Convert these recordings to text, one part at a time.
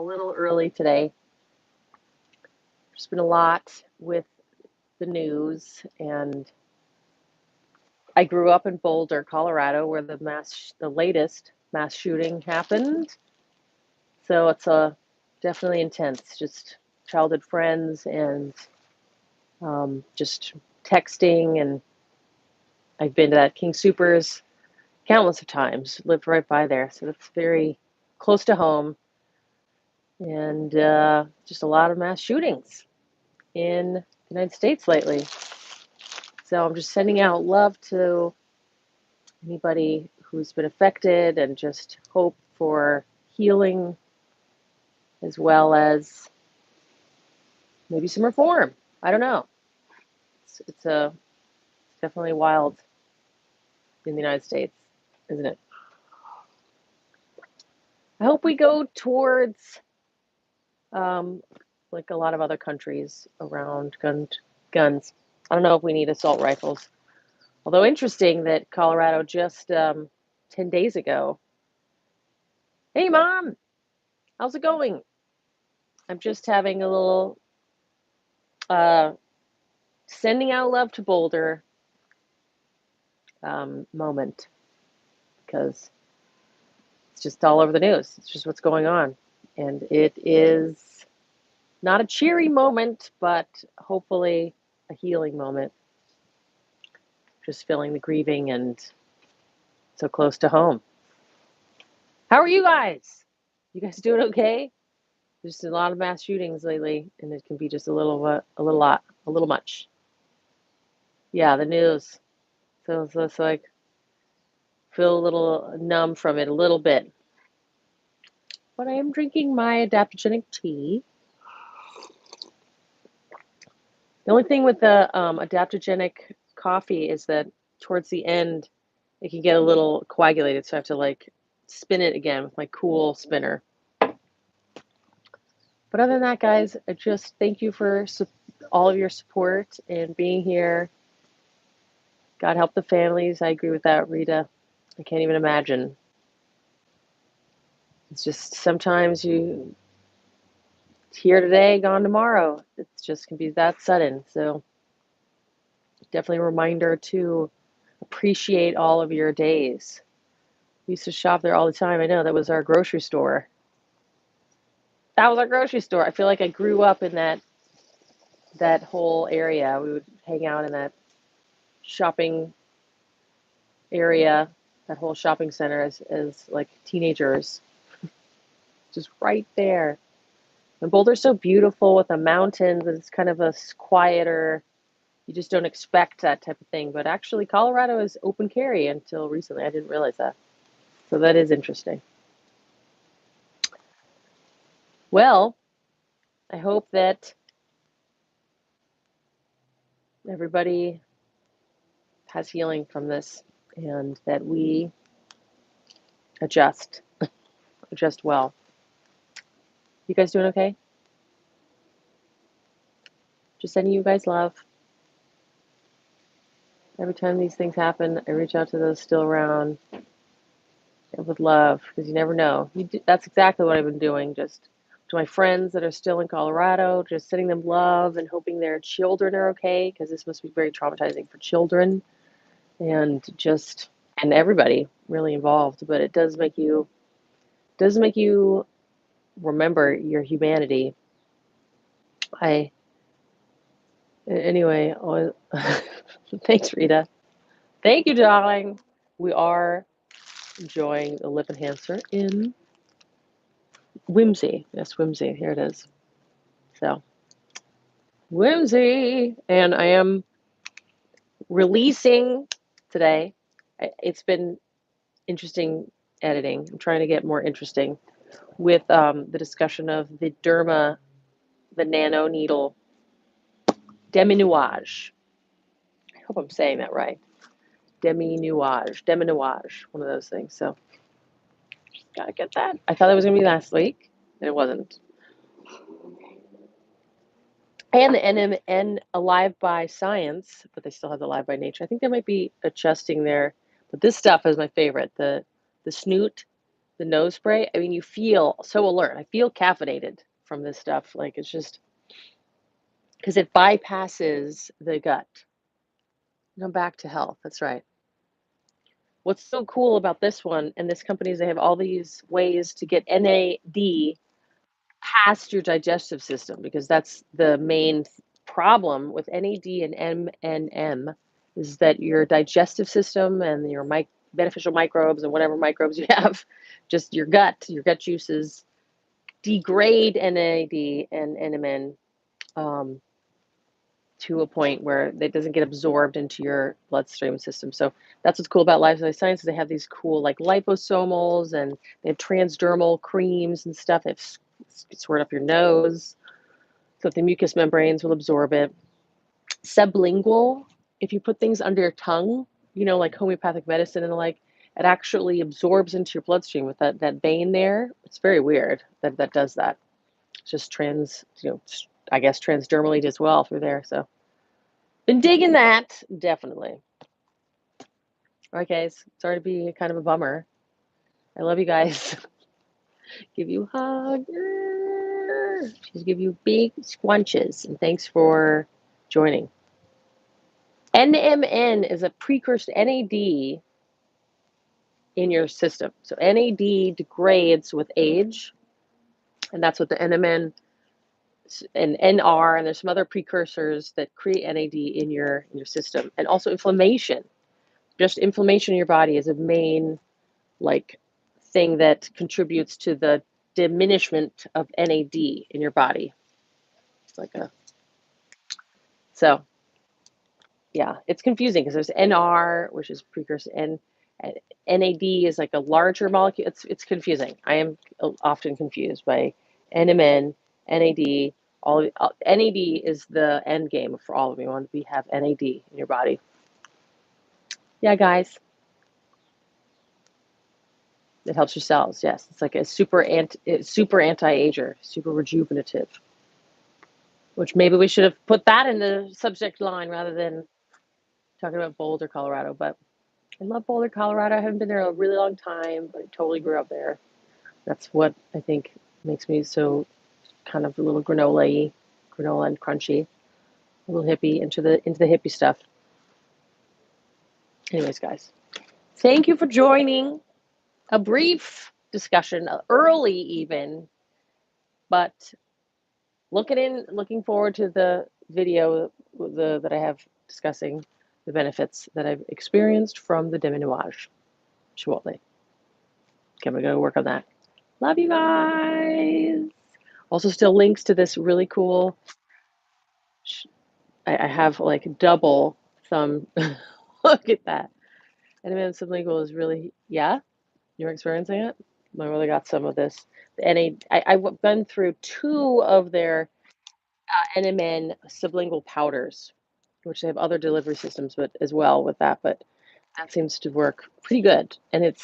little early today. There's been a lot with the news, and I grew up in Boulder, Colorado, where the latest mass shooting happened. So it's definitely intense. Just childhood friends and just texting, and I've been to that King Soopers countless of times. Lived right by there, so it's very close to home. And just a lot of mass shootings in the United States lately. So I'm just sending out love to anybody who's been affected and just hope for healing as well as maybe some reform. I don't know. It's definitely wild in the United States, isn't it? I hope we go towards like a lot of other countries around guns. I don't know if we need assault rifles. Although interesting that Colorado just 10 days ago. Hey, Mom, how's it going? I'm just having a little sending out love to Boulder moment because it's just all over the news. It's just what's going on. And it is not a cheery moment, but hopefully a healing moment. Just feeling the grieving and so close to home. How are you guys? You guys doing okay? There's a lot of mass shootings lately, and it can be just a little much. Yeah, the news. So it's like feel a little numb from it a little bit. But I am drinking my adaptogenic tea. The only thing with the adaptogenic coffee is that towards the end, it can get a little coagulated, so I have to like spin it again with my cool spinner. But other than that, guys, I just thank you for all of your support and being here. God help the families. I agree with that, Rita. I can't even imagine. It's just sometimes you here today, gone tomorrow. It's just can be that sudden. So definitely a reminder to appreciate all of your days. We used to shop there all the time. I know that was our grocery store. That was our grocery store. I feel like I grew up in that whole area. We would hang out in that shopping area, that whole shopping center as like teenagers. Just right there. And Boulder's so beautiful with the mountains, and it's kind of a quieter, you just don't expect that type of thing. But actually, Colorado is open carry until recently. I didn't realize that. So that is interesting. Well, I hope that everybody has healing from this and that we adjust well. You guys doing okay? Just sending you guys love. Every time these things happen, I reach out to those still around with love because you never know. That's exactly what I've been doing. Just to my friends that are still in Colorado, just sending them love and hoping their children are okay because this must be very traumatizing for children and everybody really involved. But it does make you remember your humanity. Anyway, thanks, Rita. Thank you, darling. We are enjoying the lip enhancer in Whimsy. Yes, Whimsy. Here it is. So, Whimsy. And I am releasing today. It's been interesting editing. I'm trying to get more interesting with the discussion of the nano needle demi-nuage. I hope I'm saying that right. Demi-nuage, one of those things. So, just gotta get that. I thought it was gonna be last week, and it wasn't. And the NMN Alive by Science, but they still have the Alive by Nature. I think they might be adjusting there, but this stuff is my favorite. The snoot the nose spray, I mean, you feel so alert. I feel caffeinated from this stuff. Like, it's just because it bypasses the gut. Come back to health. That's right. What's so cool about this one and this company is they have all these ways to get NAD past your digestive system, because that's the main problem with NAD and MNM is that your digestive system and your beneficial microbes and whatever microbes you have, just your gut juices degrade NAD and NMN to a point where it doesn't get absorbed into your bloodstream system. So that's what's cool about Life Sciences. They have these cool like liposomals, and they have transdermal creams and stuff. They have squirt up your nose so that the mucous membranes will absorb it. Sublingual, if you put things under your tongue, like homeopathic medicine and the like, it actually absorbs into your bloodstream with that vein there. It's very weird that does that. It's just I guess transdermally as well through there. So been digging that, definitely. All right, guys. Sorry to be kind of a bummer. I love you guys. Give you a hug. Just give you big squunches. And thanks for joining. NMN is a precursor to NAD in your system. So NAD degrades with age. And that's what the NMN and NR, and there's some other precursors that create NAD in your system. And also inflammation. Just inflammation in your body is a main thing that contributes to the diminishment of NAD in your body. It's so yeah, it's confusing because there's NR, which is precursor, and NAD is like a larger molecule. It's confusing. I am often confused by NMN, NAD. NAD is the end game for all of you. Want to have NAD in your body. Yeah, guys. It helps your cells. Yes, it's like a super anti-ager, super rejuvenative. Which maybe we should have put that in the subject line rather than talking about Boulder, Colorado. But I love Boulder, Colorado. I haven't been there a really long time, but I totally grew up there. That's what I think makes me so kind of a little granola and crunchy, a little hippie, into the hippie stuff. Anyways, guys, thank you for joining. A brief discussion, early even, but looking forward to the video that I have discussing the benefits that I've experienced from the demi-nuage shortly. Okay, we're going to work on that. Love you guys. Also, still links to this really cool. I have like double thumb. Look at that. NMN sublingual is really, yeah, you're experiencing it? I really got some of this. I've been through 2 of their NMN sublingual powders, which they have other delivery systems but as well with that, but that seems to work pretty good. And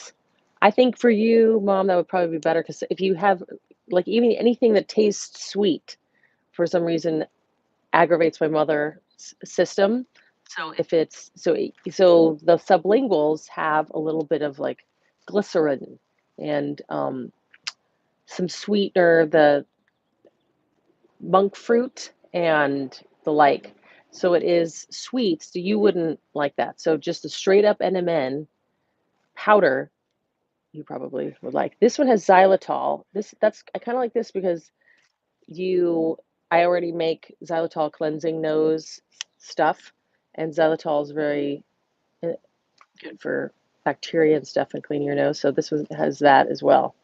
I think for you, Mom, that would probably be better, because if you have like even anything that tastes sweet, for some reason aggravates my mother's system. So if it's so the sublinguals have a little bit of like glycerin and some sweetener, the monk fruit and the like. So it is sweet, so you wouldn't like that. So just a straight up NMN powder, you probably would like. This one has xylitol. I kind of like this because I already make xylitol cleansing nose stuff, and xylitol is very good for bacteria and stuff and cleaning your nose. So this one has that as well,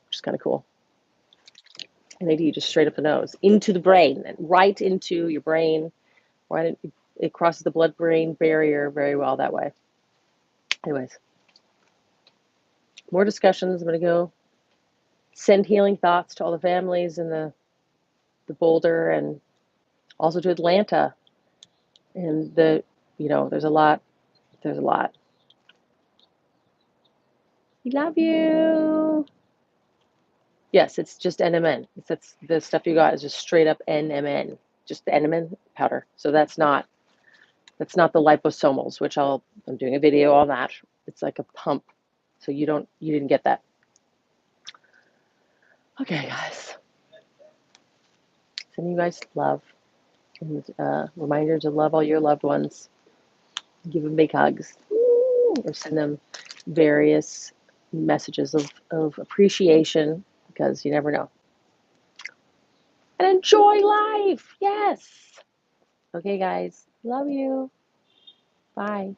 which is kind of cool. And they do just straight up the nose, into the brain, and right into your brain. Right, it crosses the blood-brain barrier very well that way. Anyways, more discussions. I'm going to go send healing thoughts to all the families in the Boulder, and also to Atlanta. And there's a lot. There's a lot. We love you. Yes, it's just NMN. That's the stuff you got is just straight up NMN, just the NMN powder. So that's not the liposomals, which I'm doing a video on that. It's like a pump. So you didn't get that. Okay, guys. Sending you guys love. And reminder to love all your loved ones. Give them big hugs. Or send them various messages of appreciation, because you never know. And enjoy life. Yes. Okay, guys. Love you. Bye.